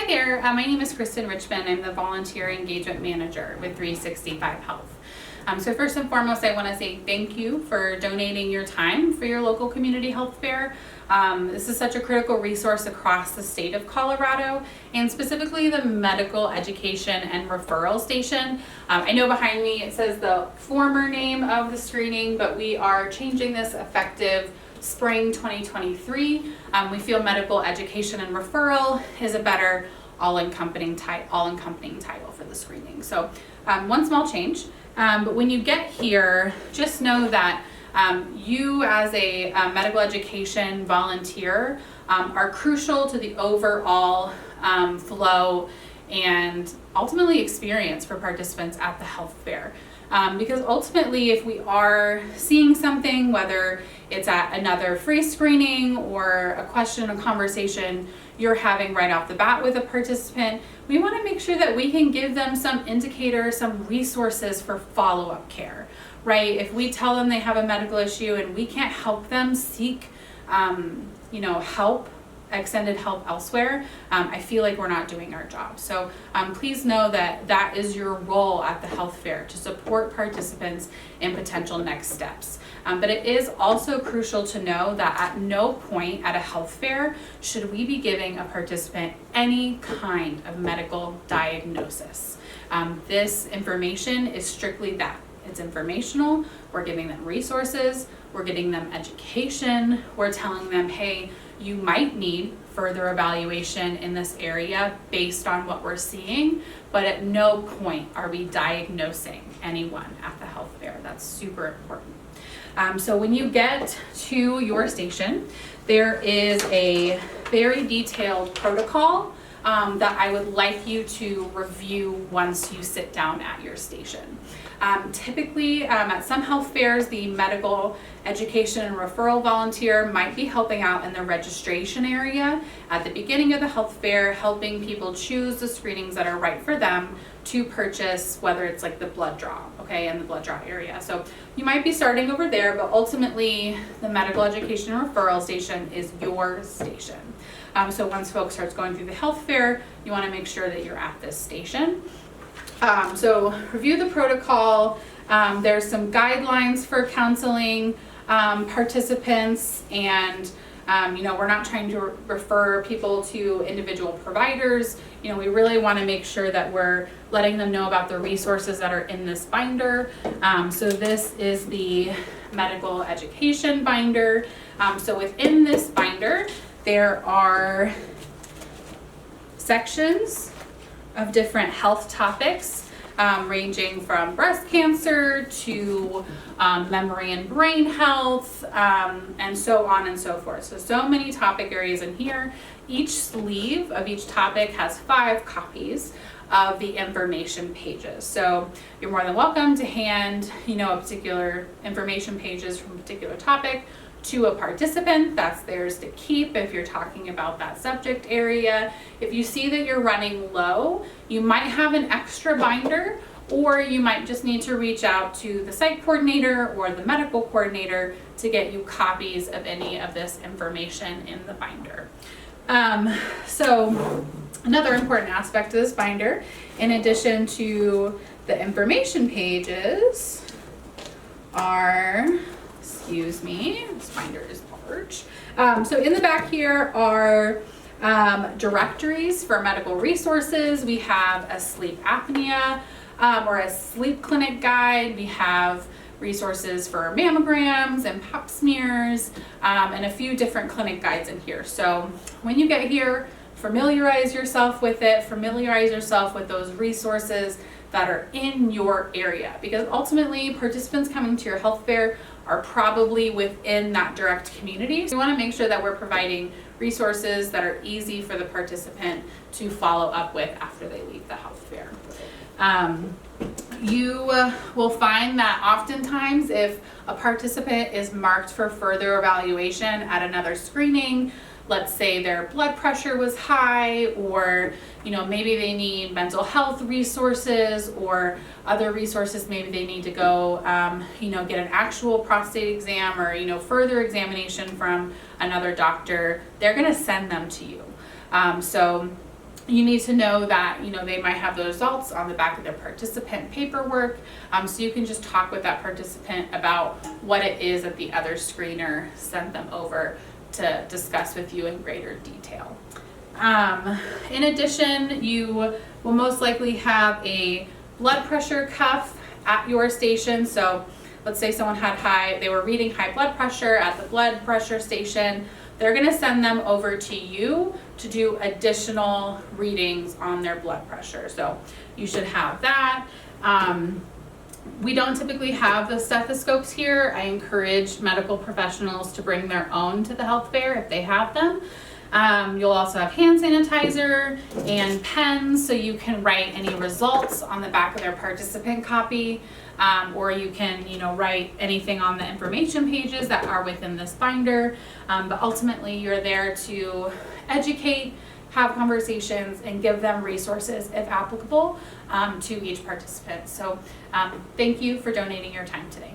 there, my name is Kristen Richmond. I'm the Volunteer Engagement Manager with 365 Health. So first and foremost, I want to say thank you for donating your time for your local community health fair. This is such a critical resource across the state of Colorado, and specifically the medical education and referral station. I know behind me it says the former name of the screening, but we are changing this effective spring 2023. We feel medical education and referral is a better all-encompassing title for the screening. So one small change, but when you get here, just know that you as a medical education volunteer are crucial to the overall flow and ultimately experience for participants at the health fair. Because ultimately, if we are seeing something, whether it's at another free screening or a question or conversation you're having right off the bat with a participant, we want to make sure that we can give them some indicators, some resources for follow-up care, right? If we tell them they have a medical issue and we can't help them seek, extended help elsewhere, I feel like we're not doing our job. So please know that that is your role at the health fair, to support participants in potential next steps. But it is also crucial to know that at no point at a health fair should we be giving a participant any kind of medical diagnosis. This information is strictly that. It's informational. We're giving them resources. We're getting them education. We're telling them, hey, you might need further evaluation in this area based on what we're seeing, but at no point are we diagnosing anyone at the health fair. That's super important. So when you get to your station, there is a very detailed protocol that I would like you to review once you sit down at your station. Typically, at some health fairs, the medical education and referral volunteer might be helping out in the registration area at the beginning of the health fair, helping people choose the screenings that are right for them to purchase, whether it's like the blood draw, okay, in the blood draw area. So you might be starting over there, but ultimately the medical education and referral station is your station. So once folks starts going through the health fair, you want to make sure that you're at this station. So review the protocol. There's some guidelines for counseling participants, and we're not trying to refer people to individual providers. We really want to make sure that we're letting them know about the resources that are in this binder. So this is the medical education binder. So within this binder, there are sections of different health topics, ranging from breast cancer to memory and brain health, and so on and so forth. So many topic areas in here. Each sleeve of each topic has 5 copies of the information pages. So you're more than welcome to hand, a particular information pages from a particular topic to a participant. That's theirs to keep if you're talking about that subject area. If you see that you're running low, you might have an extra binder, or you might just need to reach out to the site coordinator or the medical coordinator to get you copies of any of this information in the binder. So another important aspect of this binder, in addition to the information pages, are, this binder is large. So in the back here are directories for medical resources. We have a sleep apnea or a sleep clinic guide. We have resources for mammograms and pap smears, and a few different clinic guides in here. So when you get here, familiarize yourself with it, familiarize yourself with those resources that are in your area, because ultimately participants coming to your health fair are probably within that direct community. So we want to make sure that we're providing resources that are easy for the participant to follow up with after they leave the health fair. You will find that oftentimes if a participant is marked for further evaluation at another screening, let's say their blood pressure was high, or maybe they need mental health resources or other resources, maybe they need to go get an actual prostate exam or further examination from another doctor, they're going to send them to you. So You need to know that, they might have the results on the back of their participant paperwork, so you can just talk with that participant about what it is that the other screener sent them over to discuss with you in greater detail. In addition, you will most likely have a blood pressure cuff at your station. So let's say someone they were reading high blood pressure at the blood pressure station. They're going to send them over to you to do additional readings on their blood pressure. So you should have that. We don't typically have the stethoscopes here. I encourage medical professionals to bring their own to the health fair if they have them. You'll also have hand sanitizer and pens, so you can write any results on the back of their participant copy, or you can, write anything on the information pages that are within this binder. But ultimately, you're there to educate, have conversations, and give them resources, if applicable, to each participant. So thank you for donating your time today.